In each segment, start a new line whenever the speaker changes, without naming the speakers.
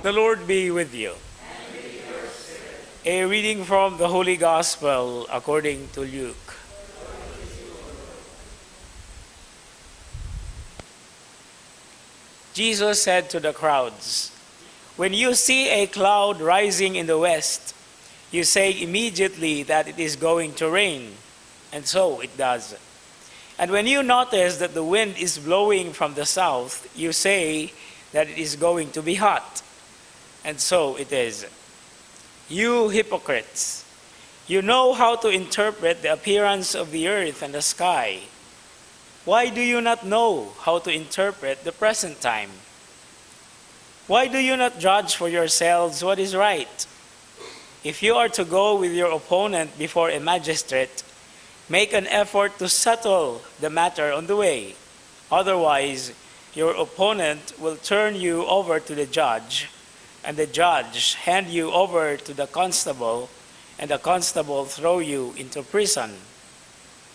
The Lord be with you.
And with your spirit.
A reading from the Holy Gospel according to Luke. Jesus said to the crowds, "When you see a cloud rising in the west, you say immediately that it is going to rain, and so it does. And when you notice that the wind is blowing from the south, you say that it is going to be hot, and so it is. You hypocrites, you know how to interpret the appearance of the earth and the sky. Why do you not know how to interpret the present time? Why do you not judge for yourselves what is right? If you are to go with your opponent before a magistrate, make an effort to settle the matter on the way. Otherwise, your opponent will turn you over to the judge, and the judge hand you over to the constable, and the constable throw you into prison.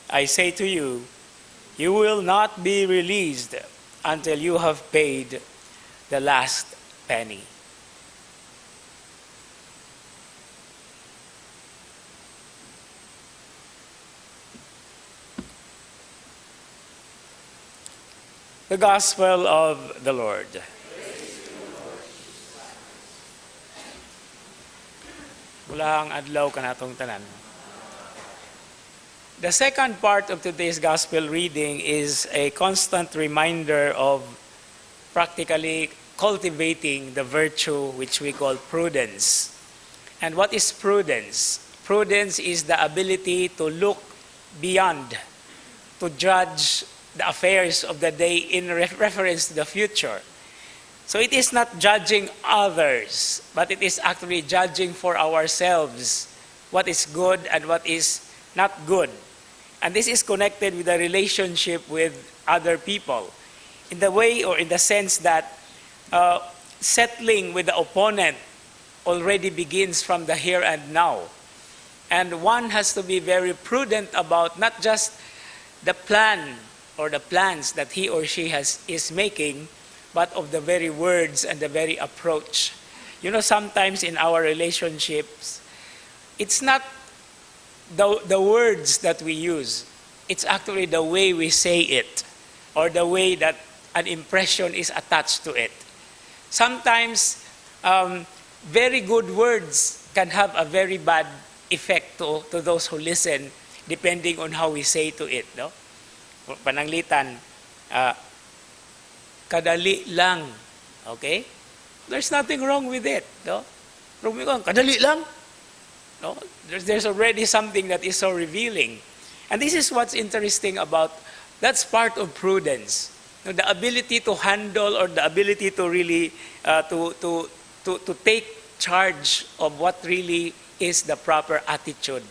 I say to you, you will not be released until you have paid the last penny." The Gospel of the Lord. Bulahang adlaw kanatong tanan. The second part of today's Gospel reading is a constant reminder of practically cultivating the virtue which we call prudence. And what is prudence? Prudence is the ability to look beyond, to judge the affairs of the day in reference to the future. So it is not judging others, but it is actually judging for ourselves what is good and what is not good. And this is connected with the relationship with other people in the way or in the sense that settling with the opponent already begins from the here and now. And one has to be very prudent about not just the plan or the plans that he or she is making, but of the very words and the very approach. You know, sometimes in our relationships, it's not the words that we use. It's actually the way we say it, or the way that an impression is attached to it. Sometimes, very good words can have a very bad effect to those who listen, depending on how we say to it, no? Pananglitan, kadali lang. Okay? There's nothing wrong with it. No? Kadali lang. No? There's already something that is so revealing. And this is what's interesting about, that's part of prudence. No, the ability to handle or the ability to really, to take charge of what really is the proper attitude.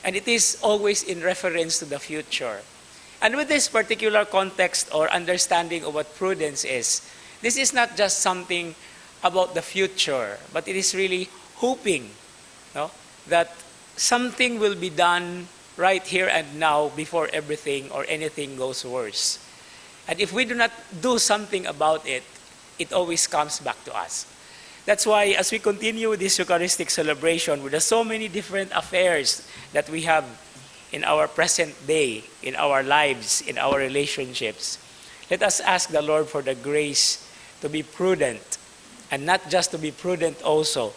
And it is always in reference to the future. And with this particular context or understanding of what prudence is, this is not just something about the future, but it is really hoping, no, that something will be done right here and now before everything or anything goes worse. And if we do not do something about it, it always comes back to us. That's why as we continue this Eucharistic celebration with the so many different affairs that we have in our present day, in our lives, in our relationships, let us ask the Lord for the grace to be prudent, and not just to be prudent also,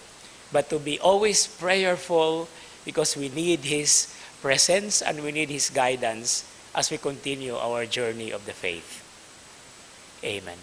but to be always prayerful, because we need His presence and we need His guidance as we continue our journey of the faith. Amen.